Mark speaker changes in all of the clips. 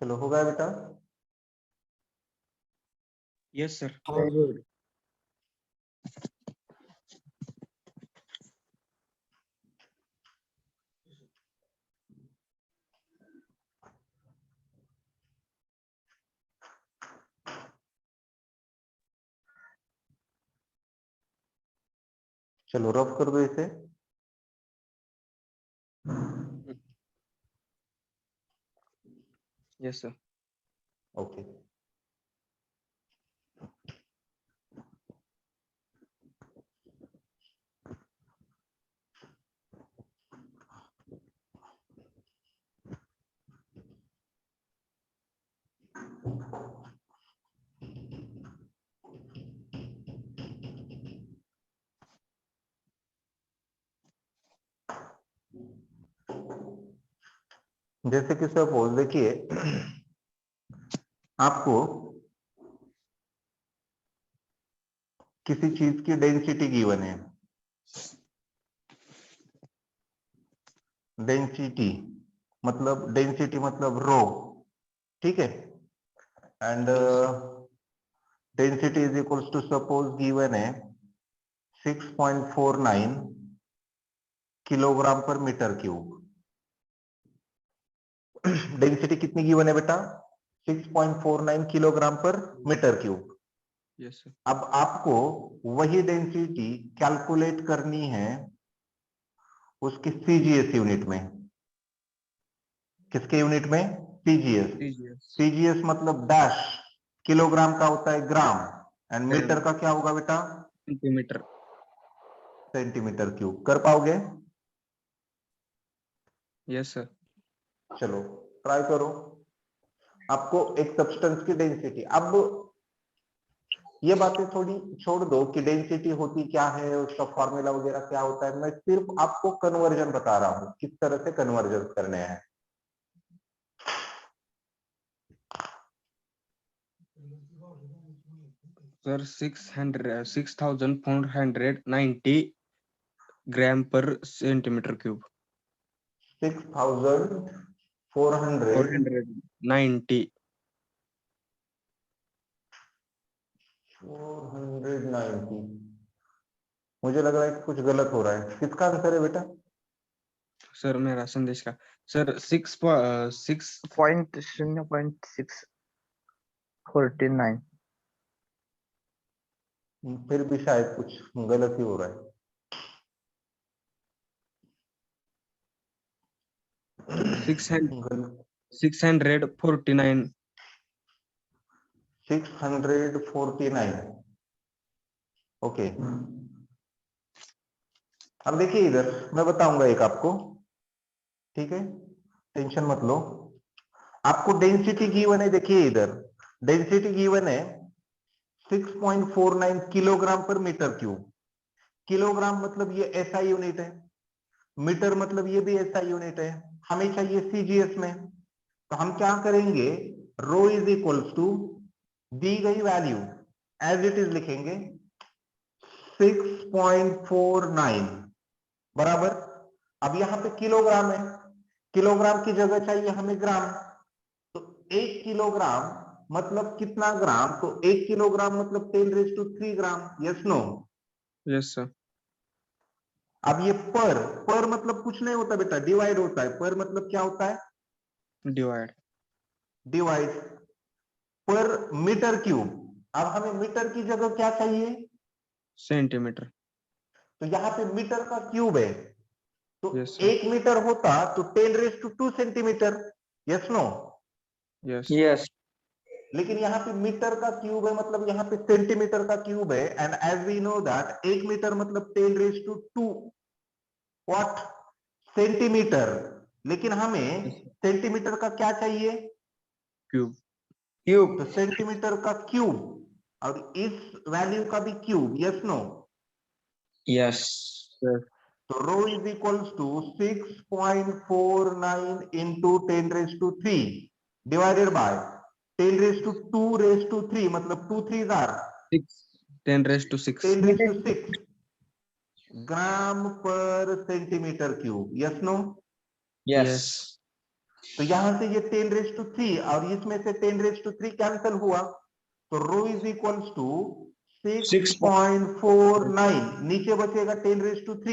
Speaker 1: चलो हो गया बेटा।
Speaker 2: Yes sir.
Speaker 3: Very good.
Speaker 1: चलो रफ कर दो इसे।
Speaker 2: Yes sir.
Speaker 1: ओके। जैसे कि सपोज देखिए आपको किसी चीज की डेंसिटी गिवन है। डेंसिटी मतलब रो, ठीक है। And density is equals to suppose given है 6.49 kilogram per metre cube. Density कितनी गिवन है बेटा? 6.49 kilogram per metre cube.
Speaker 2: Yes sir.
Speaker 1: अब आपको वही डेंसिटी कैलकुलेट करनी है उसकी सीजीएस यूनिट में। किसके यूनिट में? सीजीएस। सीजीएस मतलब डैश, किलोग्राम का होता है ग्राम, एंड मीटर का क्या होगा बेटा?
Speaker 2: सेंटीमीटर।
Speaker 1: Centimetre cube. कर पाओगे?
Speaker 2: Yes sir.
Speaker 1: चलो ट्राई करो। आपको एक सब्सटेंस की डेंसिटी, अब ये बातें थोड़ी छोड़ दो कि डेंसिटी होती क्या है, उसका फॉर्मूला वगैरह क्या होता है। मैं सिर्फ आपको कन्वर्जन बता रहा हूं, किस तरह से कन्वर्जन करने हैं।
Speaker 2: सर 6490 ग्राम पर सेंटीमीटर क्यूब।
Speaker 1: 6490 मुझे लग रहा है कि कुछ गलत हो रहा है। किसका आंसर है बेटा?
Speaker 2: सर मेरा संदेश का सर
Speaker 3: 0.649.
Speaker 1: फिर भी शायद कुछ गलत ही हो रहा है।
Speaker 2: 649।
Speaker 1: 649। ओके। अब देखिए इधर मैं बताऊंगा एक आपको, ठीक है, टेंशन मत लो। आपको डेंसिटी गिवन है, देखिए इधर डेंसिटी गिवन है 6.49 kilogram per metre cube. Kilogram मतलब ये एसआई यूनिट है, मीटर मतलब ये भी एसआई यूनिट है, हमें चाहिए सीजीएस में। तो हम क्या करेंगे, रो इज इक्वल्स टू दी गई वैल्यू एज इट इज लिखेंगे 6.49 बराबर। अब यहां पे किलोग्राम है, किलोग्राम की जगह चाहिए हमें ग्राम। तो 1 किलोग्राम मतलब कितना ग्राम? तो 1 किलोग्राम मतलब 10⁻³ gram. Yes no?
Speaker 2: Yes sir.
Speaker 1: अब ये पर मतलब कुछ नहीं होता बेटा, डिवाइड होता है। पर मतलब क्या होता है?
Speaker 2: डिवाइड।
Speaker 1: डिवाइड पर मीटर क्यूब। अब हमें मीटर की जगह क्या चाहिए?
Speaker 2: सेंटीमीटर।
Speaker 1: तो यहाँ पे मीटर का क्यूब है, तो
Speaker 2: यस सर।
Speaker 1: 1 मीटर होता तो 10⁻² centimetre. Yes no?
Speaker 2: Yes.
Speaker 3: Yes.
Speaker 1: लेकिन यहाँ पे मीटर का क्यूब है, मतलब यहाँ पे सेंटीमीटर का क्यूब है। And as we know that 1 metre मतलब 10⁻² व्हाट? सेंटीमीटर। लेकिन हमें सेंटीमीटर का क्या चाहिए?
Speaker 2: क्यूब।
Speaker 3: Cube.
Speaker 1: तो सेंटीमीटर का क्यूब और इस वैल्यू का भी cube. Yes no?
Speaker 3: Yes.
Speaker 2: Sir.
Speaker 1: तो rho is equals to 6.49 into 10⁻³ divided by 10⁻²�3, मतलब 2 3 are
Speaker 2: 10⁻6।
Speaker 1: 10⁻6 gram per centimetre cube. Yes no?
Speaker 3: Yes.
Speaker 2: Yes.
Speaker 1: तो यहां से ये 10⁻³ और इसमें से 10⁻³ कैंसिल हुआ, तो रो इज इक्वल्स टू 6.49, नीचे बचेगा 10⁻³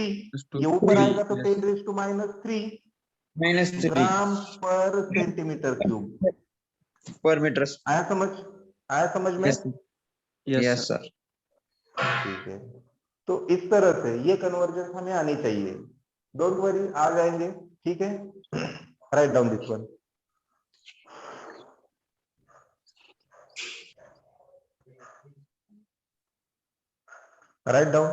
Speaker 1: ये ऊपर आएगा तो 10⁻³
Speaker 3: -3
Speaker 1: ग्राम पर सेंटीमीटर क्यूब।
Speaker 3: पर मीटर।
Speaker 1: आया समझ, आया समझ में?
Speaker 2: Yes,
Speaker 3: yes
Speaker 2: sir.
Speaker 3: सर।
Speaker 1: ठीक है, तो इस तरह से ये कन्वर्जन हमें आनी चाहिए। डोंट वरी, आ जाएंगे, ठीक है। Write down this one. Write down.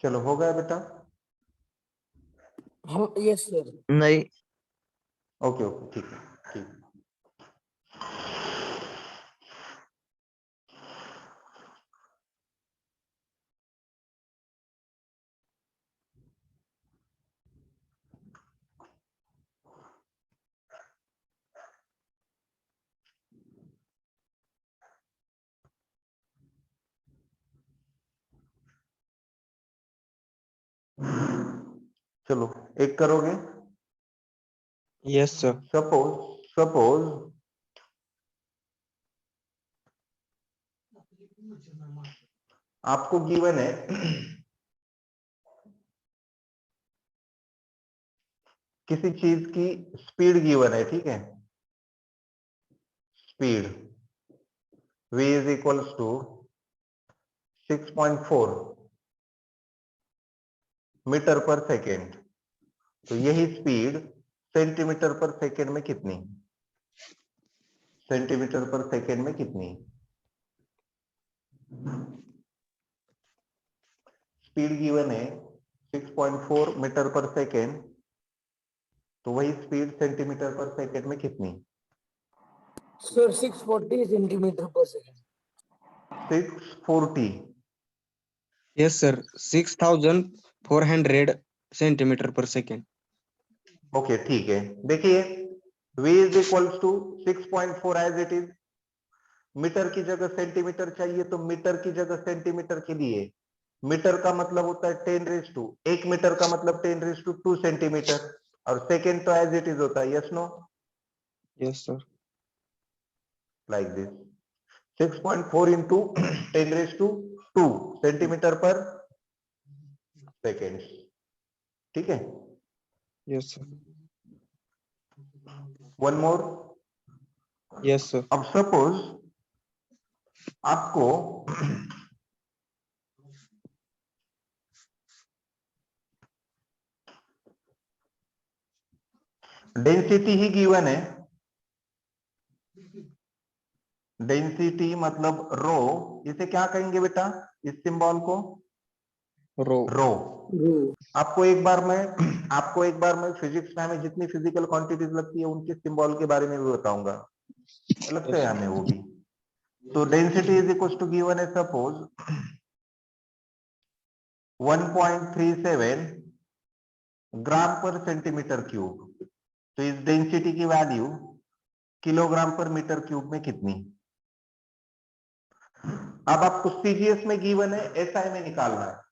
Speaker 1: चलो हो गया बेटा?
Speaker 4: हाँ यस सर।
Speaker 3: नहीं।
Speaker 1: ओके ओके, ठीक है, ठीक है। चलो एक करोगे।
Speaker 2: Yes, sir.
Speaker 1: सपोज आपको गिवन है किसी चीज की स्पीड गिवन है, ठीक है। Speed v is equals to 6.4 metre per second. तो यही स्पीड सेंटीमीटर पर सेकेंड में कितनी, सेंटीमीटर पर सेकेंड में कितनी? स्पीड गिवन है 6.4 मीटर पर सेकेंड, तो वही स्पीड सेंटीमीटर पर सेकेंड में कितनी?
Speaker 4: Sir 640 centimetre per second.
Speaker 1: 640।
Speaker 2: Yes, sir. 6,400 centimeter per second.
Speaker 1: Okay ठीक है, देखिए v is equals to 6.4 as it is. Metre की जगह सेंटीमीटर चाहिए, तो मीटर की जगह सेंटीमीटर के लिए मीटर का मतलब होता है 10⁻², 1 मीटर का मतलब 10⁻² सेंटीमीटर, और सेकेंड तो एज इट इज होता है, yes no?
Speaker 2: Yes, sir.
Speaker 1: Like this 6.4 into 10⁻² centimetre per second, ठीक है।
Speaker 2: Yes, sir.
Speaker 1: One more.
Speaker 2: Yes, sir.
Speaker 1: अब सपोज आपको डेंसिटी ही गिवन है, डेंसिटी मतलब रो, इसे क्या कहेंगे बेटा, इस सिंबल को?
Speaker 2: Rho.
Speaker 1: रो। आपको एक बार मैं फिजिक्स में हमें जितनी फिजिकल क्वांटिटीज लगती है उनके सिंबल के बारे में भी बताऊंगा, अलग से
Speaker 2: Yes,
Speaker 1: है हमें वो भी। तो density is equal to given है suppose 1.37 gram per centimetre cube. तो इस डेंसिटी की value kilogram per metre cube में कितनी? अब आपको सीजीएस में गिवन है, एसआई में निकालना है।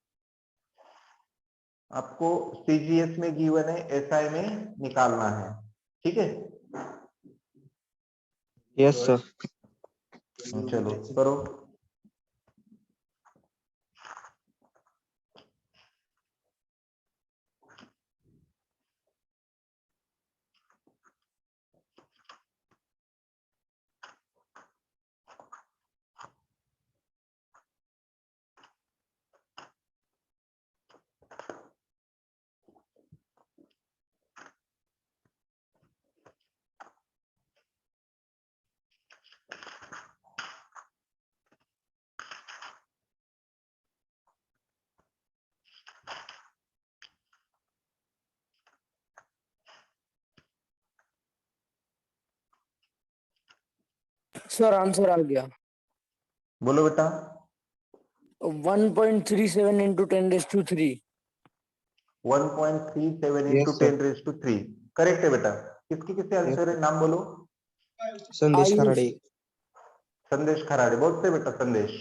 Speaker 1: आपको सीजीएस में गिवन है, एसआई में निकालना है, ठीक है।
Speaker 2: yes, sir.
Speaker 1: चलो करो।
Speaker 4: सर आंसर आ गया।
Speaker 1: बोलो बेटा।
Speaker 4: 1.37 into 10⁻³
Speaker 1: 1.37
Speaker 2: Yes,
Speaker 1: into
Speaker 2: sir.
Speaker 1: 10⁻³ correct है बेटा। किसके किसके
Speaker 2: Yes,
Speaker 1: आंसर है,
Speaker 2: sir.
Speaker 1: नाम बोलो।
Speaker 2: संदेश
Speaker 4: आयुष।
Speaker 2: खराड़े।
Speaker 1: संदेश खराड़े बोलते बेटा, संदेश।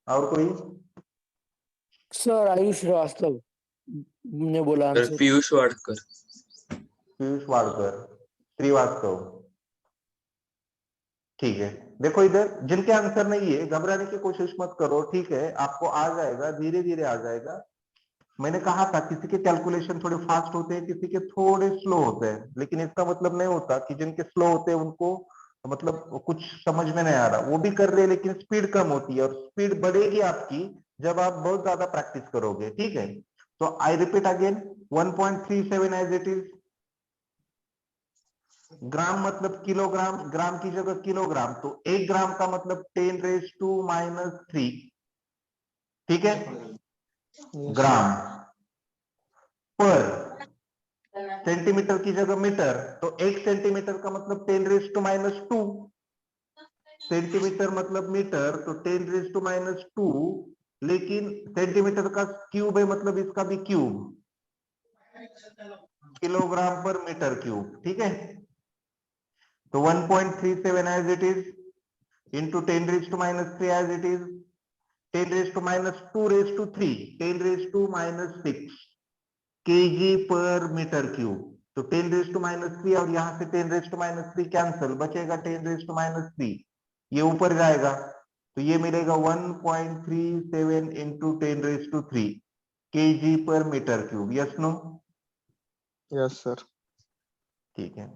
Speaker 1: और कोई?
Speaker 4: सर आयुष श्रीवास्तव ने बोला
Speaker 5: सर
Speaker 4: आंसर।
Speaker 5: पीयूष वाडकर।
Speaker 1: पीयूष वाडकर, श्रीवास्तव। ठीक है, देखो इधर जिनके आंसर नहीं है घबराने की कोशिश मत करो, ठीक है, आपको आ जाएगा, धीरे धीरे आ जाएगा। मैंने कहा था किसी के कैलकुलेशन थोड़े फास्ट होते हैं, किसी के थोड़े स्लो होते हैं, लेकिन इसका मतलब नहीं होता कि जिनके स्लो होते हैं उनको मतलब कुछ समझ में नहीं आ रहा, वो भी कर रहे हैं लेकिन स्पीड कम होती है, और स्पीड बढ़ेगी आपकी जब आप बहुत ज्यादा प्रैक्टिस करोगे, ठीक है। तो I repeat again, 1.37 as it is. Gram मतलब किलोग्राम, ग्राम की जगह किलोग्राम, तो 1 ग्राम का मतलब 10⁻³ ठीक है,
Speaker 2: Yes,
Speaker 1: ग्राम।
Speaker 2: sir.
Speaker 1: पर सेंटीमीटर की जगह मीटर, तो 1 सेंटीमीटर का मतलब 10⁻²। सेंटीमीटर मतलब मीटर, तो 10⁻², लेकिन सेंटीमीटर का क्यूब है मतलब इसका भी cube, kilogram per metre cube, ठीक है। तो 1.37 as it is into 10⁻³ as it is 10⁻²⁻³ 10⁻⁻6 kg per metre cube. तो 10⁻³ और यहां से 10⁻³ कैंसल, बचेगा 10⁻³ ये ऊपर जाएगा, तो ये मिलेगा 1.37 into 10⁻³ kg per metre cube. Yes no?
Speaker 2: Yes, sir.
Speaker 1: ठीक है,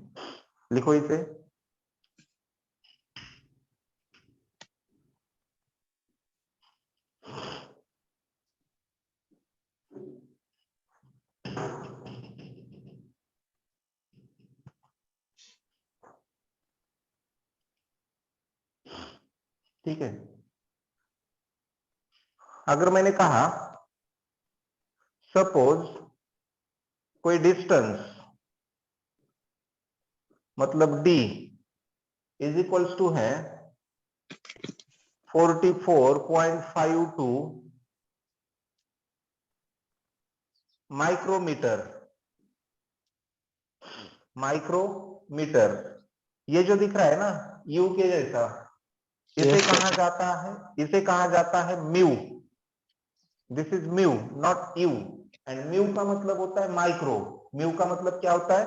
Speaker 1: लिखो इसे। ठीक है, अगर मैंने कहा सपोज कोई डिस्टेंस मतलब d इज इक्वल्स टू है 44.52 माइक्रोमीटर। माइक्रोमीटर, ये जो दिख रहा है ना यू के जैसा, इसे
Speaker 2: Yes,
Speaker 1: कहा जाता है, इसे कहा जाता है mu. This is mu naught you, and mu का मतलब होता है माइक्रो। म्यू का मतलब क्या होता है?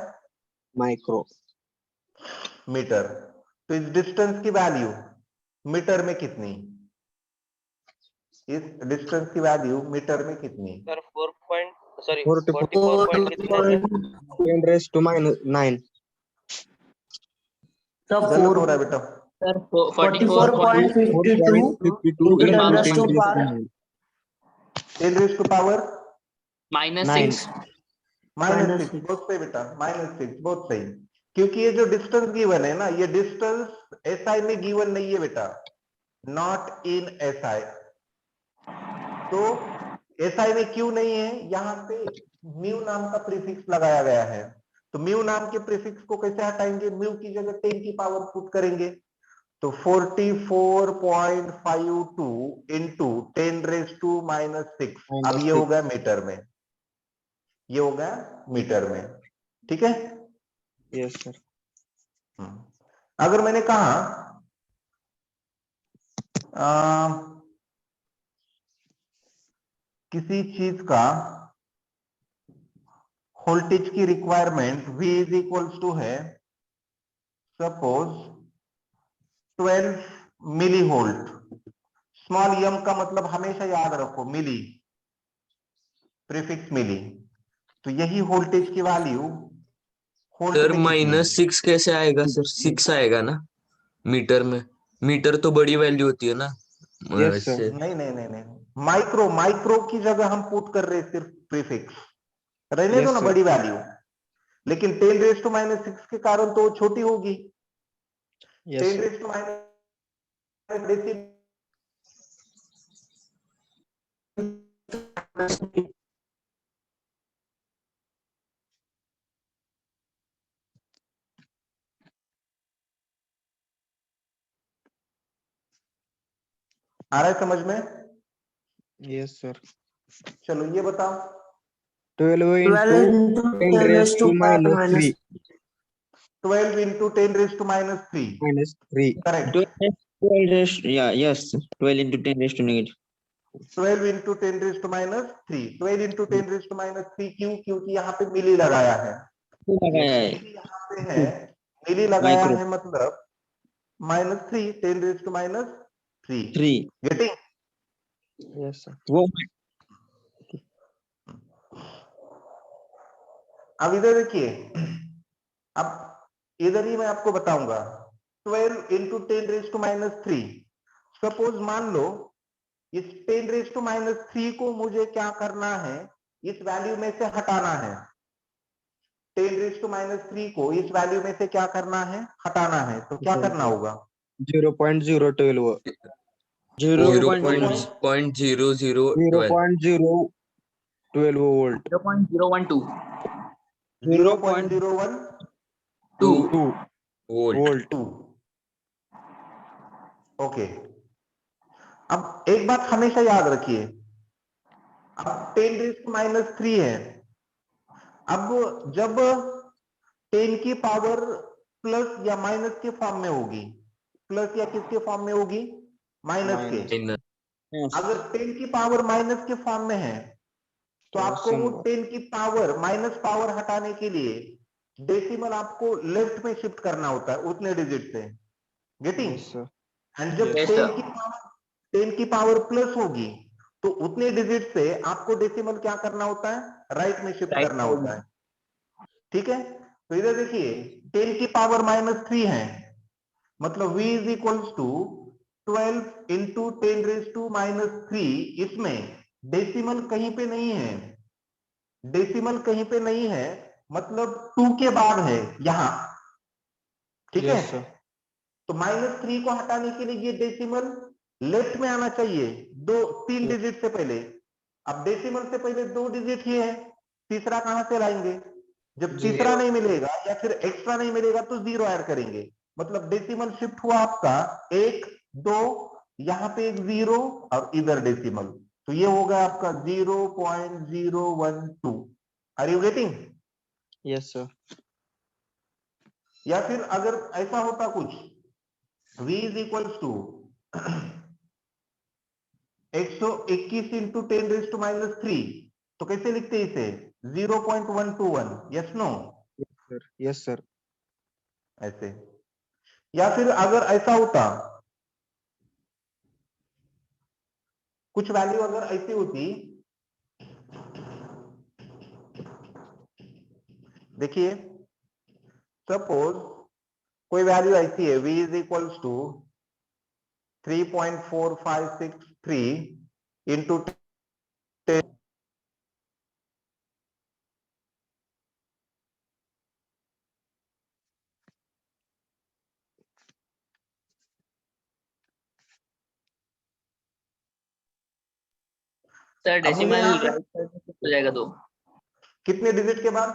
Speaker 2: micro.
Speaker 1: मीटर। तो इस डिस्टेंस की वैल्यू मीटर में कितनी? इस डिस्टेंस की वैल्यू मीटर में कितनी?
Speaker 6: सर 4 पॉइंट सॉरी
Speaker 2: 44
Speaker 6: 44 पॉइंट कितना है सर?
Speaker 2: 10⁻⁹
Speaker 1: गलत हो रहा है बेटा।
Speaker 6: Sir 44.52
Speaker 2: 4.52
Speaker 6: into
Speaker 2: into
Speaker 6: 10
Speaker 2: 10 raised to 9.
Speaker 1: 10 raise to power
Speaker 2: Nine.
Speaker 6: -6
Speaker 1: -6, बहुत सही बेटा, -6 बहुत सही। क्योंकि ये जो डिस्टेंस गिवन है ना, ये डिस्टेंस एसआई में गिवन नहीं है बेटा, नॉट इन एसआई। तो एसआई में क्यों नहीं है? यहां पे म्यू नाम का प्रीफिक्स लगाया गया है, तो म्यू नाम के प्रीफिक्स को कैसे हटाएंगे? म्यू की जगह 10 की पावर पुट करेंगे, तो 44.52 इंटू 10⁻⁻6, अब ये हो गया मीटर में, ये हो गया मीटर में, ठीक है।
Speaker 2: Yes, sir.
Speaker 1: अगर मैंने कहा किसी चीज का वोल्टेज की requirement V is equals to है suppose 12 millivolt. Small m का मतलब हमेशा याद रखो मिली, प्रीफिक्स मिली, तो यही वोल्टेज की वैल्यू वोल्ट
Speaker 5: सर
Speaker 1: में कितनी?
Speaker 5: -6 कैसे आएगा सर? 6 आएगा ना मीटर में। मीटर तो बड़ी वैल्यू होती है ना।
Speaker 2: Yes, sir.
Speaker 5: इससे
Speaker 1: नहीं नहीं नहीं नहीं, माइक्रो, माइक्रो की जगह हम पुट कर रहे हैं सिर्फ प्रीफिक्स, रहने दो
Speaker 2: Yes,
Speaker 1: ना
Speaker 2: sir.
Speaker 1: बड़ी वैल्यू, लेकिन 10⁻⁻6 के कारण तो वो छोटी होगी।
Speaker 2: Yes, sir.
Speaker 1: 10⁻⁻6 आ रहा है समझ में?
Speaker 2: Yes, sir.
Speaker 1: चलो ये बताओ
Speaker 2: 12
Speaker 6: 12
Speaker 2: into
Speaker 6: into
Speaker 2: 10 raised to minus 3
Speaker 1: 12 into 10 raised to minus 3
Speaker 2: minus 3.
Speaker 1: Correct
Speaker 3: 12 raised, yeah, yes, 12 into 10 raised to negative.
Speaker 1: 12 into 10 raised to minus 3 12 into 10 raised to minus 3 क्यों? क्योंकि यहाँ पे मिली लगाया है,
Speaker 3: लगाया है
Speaker 1: मिली यहाँ पे है, मिली लगाया
Speaker 3: माइक्रो
Speaker 1: है मतलब -3 10 raised to minus 3
Speaker 3: 3
Speaker 1: getting?
Speaker 2: Yes, sir.
Speaker 3: वो
Speaker 1: अब इधर देखिए, अब इधर ही मैं आपको बताऊंगा 12 into 10 raised to minus 3 suppose मान लो इस 10 raised to minus 3 को मुझे क्या करना है, इस वैल्यू में से हटाना है। 10 raised to minus 3 को इस वैल्यू में से क्या करना है, हटाना है। तो क्या करना होगा?
Speaker 2: 0.012.
Speaker 3: 0.0
Speaker 5: 0.0012
Speaker 2: 0.012 volt.
Speaker 6: 0.012.
Speaker 1: 0.012
Speaker 2: 2
Speaker 5: volt.
Speaker 2: volt.
Speaker 1: ओके, अब एक बात हमेशा याद रखिए, अब 10 raised to minus 3 है, अब जब 10 की पावर प्लस या माइनस के फॉर्म में होगी, प्लस या किसके फॉर्म में होगी, माइनस के।
Speaker 5: Minus.
Speaker 1: अगर 10 की पावर माइनस के फॉर्म में है तो
Speaker 2: तो
Speaker 1: आपको वो
Speaker 2: symbol.
Speaker 1: 10 की पावर माइनस पावर हटाने के लिए डेसिमल आपको लेफ्ट में शिफ्ट करना होता है उतने डिजिट से, गेटिंग?
Speaker 2: Yes, sir.
Speaker 1: एंड जब
Speaker 2: Yes.
Speaker 1: 10 की पावर प्लस होगी तो उतने डिजिट से आपको डेसिमल क्या करना होता है, राइट में शिफ्ट
Speaker 6: Right
Speaker 1: करना
Speaker 6: side
Speaker 1: होता है, ठीक है? तो इधर देखिए 10 की पावर -3 है, मतलब v is equals to 12 into 10 raise to -3। इसमें डेसिमल कहीं पे नहीं है, डेसिमल कहीं पे नहीं है, मतलब 2 के बाद है यहां, ठीक है?
Speaker 2: Yes, sir.
Speaker 1: तो -3 को हटाने के लिए ये डेसिमल लेफ्ट में आना चाहिए, 3 डिजिट से पहले। अब डेसिमल से पहले 2 डिजिट ही है, तीसरा कहां से लाएंगे? जब तीसरा नहीं मिलेगा या फिर एक्स्ट्रा नहीं मिलेगा तो 0 ऐड करेंगे, मतलब डेसिमल शिफ्ट हुआ आपका 1 2, यहां पे एक 0 और इधर डेसिमल, तो ये होगा आपका 0.012। Are you getting?
Speaker 2: Yes, sir.
Speaker 1: या फिर अगर ऐसा होता कुछ v is equals to 121 into 10 raise to -3, तो कैसे लिखते हैं इसे? 0.121, yes no?
Speaker 2: Sir. Yes, sir.
Speaker 1: ऐसे। या फिर अगर ऐसा होता, कुछ वैल्यू अगर ऐसी होती, देखिए सपोज कोई वैल्यू ऐसी है v is equals to 3.4563 into 10
Speaker 6: sir
Speaker 1: अब मुझे
Speaker 6: डेसिमल
Speaker 1: यहाँ पे
Speaker 6: राइट साइड में शिफ्ट हो जाएगा तो
Speaker 1: कितने डिजिट के बाद?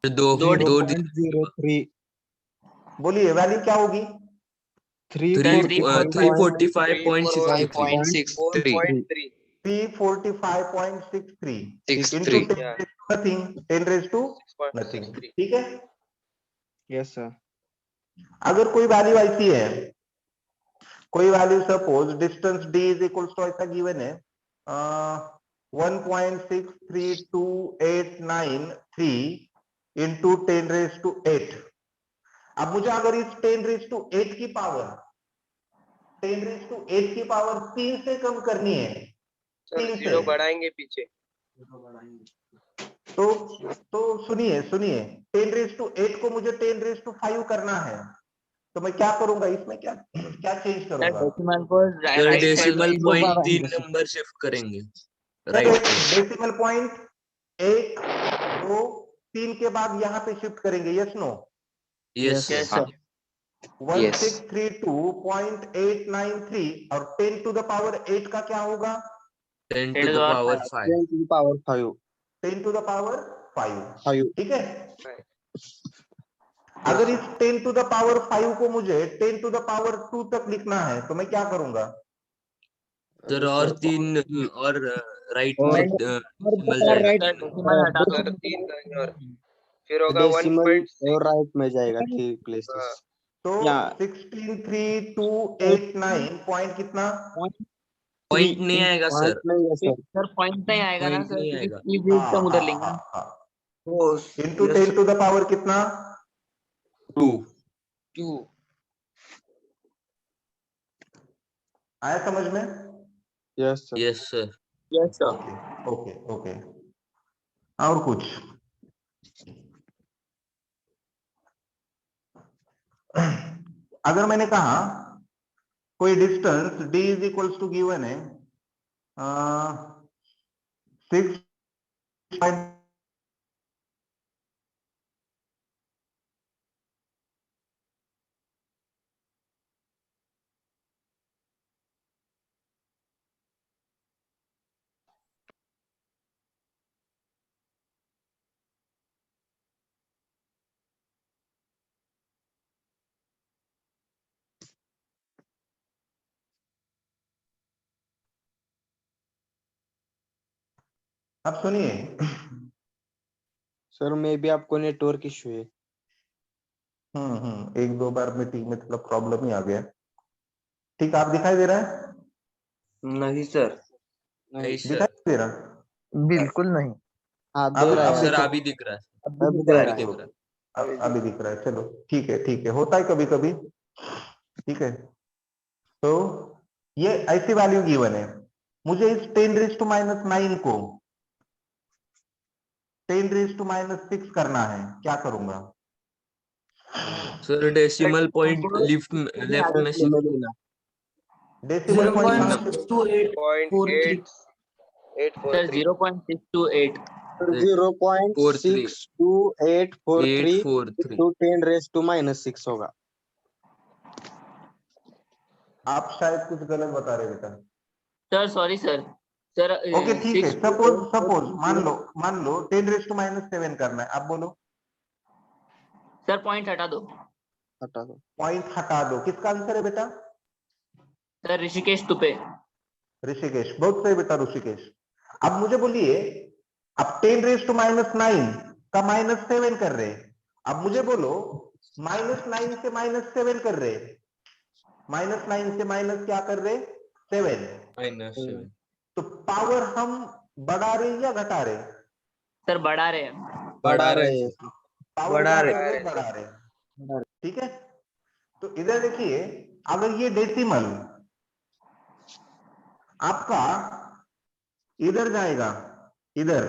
Speaker 5: दो
Speaker 6: दो
Speaker 5: दो
Speaker 2: 0.03.
Speaker 1: बोलिए वैल्यू क्या होगी?
Speaker 5: 345.63
Speaker 1: 345.63 into
Speaker 5: 63
Speaker 1: 10
Speaker 6: Yeah.
Speaker 1: Nothing, 10 raise to
Speaker 6: 6.63.
Speaker 1: Nothing, ठीक है?
Speaker 2: Yes, sir.
Speaker 1: अगर कोई वैल्यू ऐसी है, कोई value suppose distance d is equal to ऐसा गिवन है 1.632893 इंटू 10 रेज टू 8। अब मुझे अगर इस 10 रेज टू 8 की पावर 10 रेज टू 8 की पावर 3 से कम करनी है,
Speaker 6: सर
Speaker 1: 3 से,
Speaker 6: जीरो बढ़ाएंगे पीछे
Speaker 1: तो सुनिए सुनिए 10 रेज टू 8 को मुझे 10 रेज टू 5 करना है, तो मैं क्या करूंगा इसमें, क्या क्या चेंज
Speaker 6: सर
Speaker 1: करूंगा?
Speaker 6: डेसिमल को
Speaker 5: अगर
Speaker 6: राइट साइड
Speaker 5: डेसिमल
Speaker 6: में
Speaker 5: पॉइंट 3 नंबर शिफ्ट करेंगे राइट पे।
Speaker 1: डेसिमल पॉइंट 1 2 3 के बाद यहाँ पे शिफ्ट करेंगे, yes no?
Speaker 5: Yes
Speaker 6: yes
Speaker 5: sir.
Speaker 6: Sir
Speaker 1: 1632.893 और 10 टू द पावर 8 का क्या होगा?
Speaker 5: 10
Speaker 6: 10
Speaker 5: to
Speaker 6: to
Speaker 5: the
Speaker 6: the
Speaker 5: power
Speaker 6: 5.
Speaker 5: 5
Speaker 2: 10 to the power 5.
Speaker 1: 10 to the power 5,
Speaker 2: 5.
Speaker 1: ठीक है? अगर इस 10 टू द पावर 5 को मुझे 10 टू द पावर 2 तक लिखना है तो मैं क्या करूंगा?
Speaker 5: सर और तीन और राइट
Speaker 2: और
Speaker 5: में decimal
Speaker 2: और
Speaker 5: जाएगा।
Speaker 2: राइट
Speaker 6: सर decimal हटा दो। सर 3 दाएं और फिर होगा
Speaker 2: डेसिमल
Speaker 6: 1.6
Speaker 2: और राइट में जाएगा 3 प्लेसेस।
Speaker 1: तो
Speaker 3: या
Speaker 1: 163289 पॉइंट कितना?
Speaker 5: पॉइंट नहीं आएगा सर,
Speaker 2: पॉइंट नहीं है सर।
Speaker 6: सर पॉइंट नहीं आएगा ना
Speaker 5: पॉइंट
Speaker 6: सर,
Speaker 5: नहीं
Speaker 6: क्योंकि
Speaker 5: आएगा।
Speaker 6: ई बेस का उधर लेंगे ना।
Speaker 3: वो
Speaker 1: इंटू 10 टू द पावर कितना?
Speaker 5: 2
Speaker 6: 2
Speaker 1: आया समझ में?
Speaker 2: Yes sir.
Speaker 5: Yes sir.
Speaker 6: Yes sir.
Speaker 1: Okay okay okay. और कुछ? अगर मैंने कहा कोई distance d is equals to given है 6 अब सुनिए,
Speaker 2: सर मे भी आपको नेटवर्क इश्यू है।
Speaker 1: एक दो बार मीटिंग में थोड़ा प्रॉब्लम ही आ गया। ठीक, आप दिखाई दे रहा है?
Speaker 3: नहीं सर,
Speaker 5: नहीं
Speaker 1: दिखाई
Speaker 5: सर।
Speaker 1: दे रहा?
Speaker 4: बिल्कुल नहीं।
Speaker 2: हाँ
Speaker 1: अब
Speaker 2: दे रहा
Speaker 1: अब
Speaker 2: है।
Speaker 5: सर
Speaker 1: देखो,
Speaker 5: अभी दिख रहा है,
Speaker 2: अभी दे
Speaker 5: अभी
Speaker 2: रहा है।
Speaker 5: दिख रहा है।
Speaker 1: अभी दिख रहा है। चलो ठीक है, होता है कभी कभी। ठीक है, तो ये ऐसी वैल्यू गिवन है, मुझे इस 10⁻⁹ को 10⁻⁶ करना है, क्या करूंगा?
Speaker 5: सर डेसिमल पॉइंट लेफ्ट में
Speaker 2: में लेना।
Speaker 1: डेसिमल पॉइंट कहां से?
Speaker 6: 0.8 सर 0.628
Speaker 5: 43
Speaker 2: 0.62843
Speaker 5: 843
Speaker 2: टू 10⁻⁻6 होगा।
Speaker 1: आप शायद कुछ गलत बता रहे बेटा।
Speaker 6: Sir sorry sir. Sir
Speaker 1: okay ठीक है, सपोज मान लो 10⁻⁷ करना है, आप बोलो।
Speaker 6: सर पॉइंट हटा दो।
Speaker 2: हटा दो।
Speaker 1: पॉइंट हटा दो, किसका आंसर है बेटा?
Speaker 6: सर ऋषिकेश तुपे।
Speaker 1: ऋषिकेश, बहुत सही बेटा ऋषिकेश। अब मुझे बोलिए, अब 10⁻⁹ का -7 कर रहे, अब मुझे बोलो -9 से -7 कर रहे, -9 से माइनस क्या कर रहे? 7।
Speaker 5: -7
Speaker 1: तो पावर हम बढ़ा रहे या घटा रहे?
Speaker 6: सर बढ़ा रहे हैं।
Speaker 5: बढ़ा रहे
Speaker 2: रहे
Speaker 5: हैं
Speaker 2: हैं।
Speaker 5: सर।
Speaker 1: पावर
Speaker 3: बढ़ा
Speaker 1: क्या
Speaker 3: रहे।
Speaker 1: कर रहे? बढ़ा रहे। ठीक है, तो इधर देखिए, अगर ये डेसिमल आपका इधर जाएगा, इधर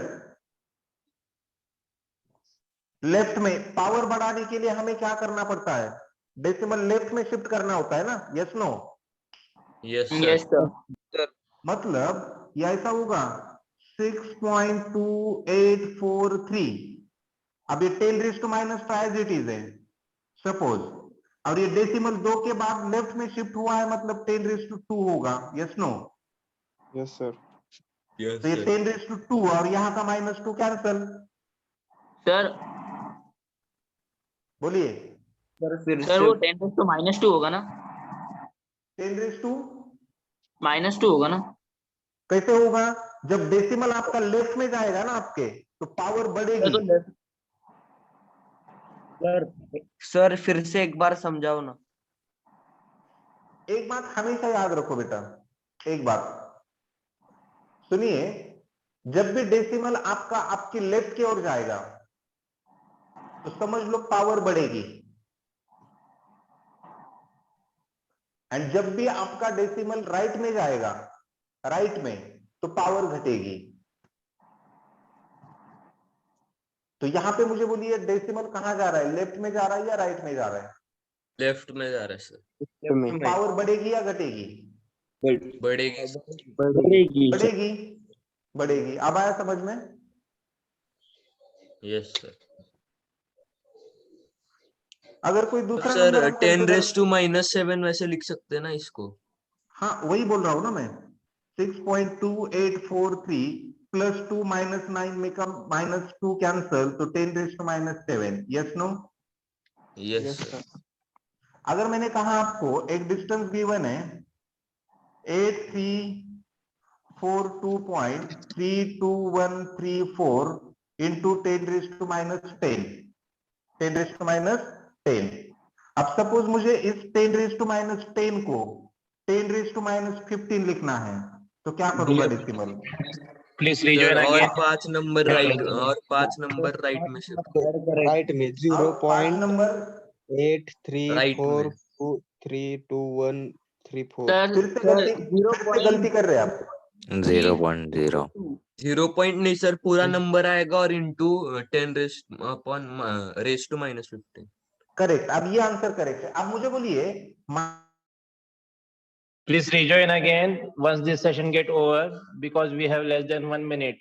Speaker 1: लेफ्ट में, पावर बढ़ाने के लिए हमें क्या करना पड़ता है? डेसिमल लेफ्ट में शिफ्ट करना होता है ना, yes no?
Speaker 5: Yes
Speaker 6: yes
Speaker 5: sir.
Speaker 6: Sir.
Speaker 1: मतलब ये ऐसा होगा 6.2843। अब ये 10⁻⁻ इट इज है सपोज, और ये डेसिमल 2 के बाद लेफ्ट में शिफ्ट हुआ है, मतलब 10⁻² होगा, यस नो?
Speaker 2: Yes sir.
Speaker 1: तो ये 10⁻² और यहाँ का -2 कैंसल।
Speaker 6: सर
Speaker 1: बोलिए,
Speaker 3: सर फिर
Speaker 6: सर
Speaker 3: से
Speaker 6: वो 10 तो -2 होगा ना?
Speaker 1: 10⁻²
Speaker 6: -2 होगा ना?
Speaker 1: कैसे होगा? जब डेसिमल आपका लेफ्ट में जाएगा ना आपके, तो पावर बढ़ेगी।
Speaker 6: तो left-
Speaker 3: सर फिर से एक बार समझाओ ना।
Speaker 1: एक बात हमेशा याद रखो बेटा, एक बात सुनिए, जब भी डेसिमल आपका आपकी लेफ्ट की ओर जाएगा तो समझ लो पावर बढ़ेगी, एंड जब भी आपका डेसिमल राइट में जाएगा, राइट में, तो पावर घटेगी। तो यहां पे मुझे बोलिए, डेसिमल कहां जा रहा है? लेफ्ट में जा रहा है या राइट में जा रहा है?
Speaker 5: लेफ्ट में जा रहा है सर।
Speaker 1: तो पावर बढ़ेगी या घटेगी?
Speaker 5: बढ़ेगी।
Speaker 3: बढ़ेगी सर।
Speaker 1: बढ़ेगी, बढ़ेगी। अब आया समझ में?
Speaker 5: Yes sir.
Speaker 1: अगर कोई दूसरा
Speaker 5: सर
Speaker 1: नंबर हम consider-
Speaker 5: 10⁻⁷ वैसे लिख सकते हैं ना इसको?
Speaker 1: हाँ वही बोल रहा हूं ना मैं, 6.2843 +2 -9 में का -2 कैंसल, तो 10⁻⁷ yes no?
Speaker 5: Yes
Speaker 2: Yes,
Speaker 5: sir
Speaker 2: sir.
Speaker 1: अगर मैंने कहा आपको एक डिस्टेंस गिवन है 8342.32134 into 10⁻10 10⁻10। अब सपोज मुझे इस 10⁻10 को 10⁻15 लिखना है तो क्या करूंगा डेसिमल?
Speaker 7: Please
Speaker 5: सर
Speaker 7: rejoin
Speaker 5: और
Speaker 7: again.
Speaker 5: 5 नंबर राइट और 5 नंबर राइट में शिफ्ट
Speaker 2: Right में
Speaker 1: अब 5 नंबर
Speaker 2: 0.83423134.
Speaker 1: फिर से गलती कर रहे हैं आप।
Speaker 8: 0.0
Speaker 5: 0 पॉइंट नहीं सर, पूरा नंबर आएगा और इंटू 10 रेस टू -15।
Speaker 1: करेक्ट, अब ये आंसर करेक्ट है। अब मुझे बोलिए
Speaker 7: Please rejoin again once this session get over because we have less than 1 minute.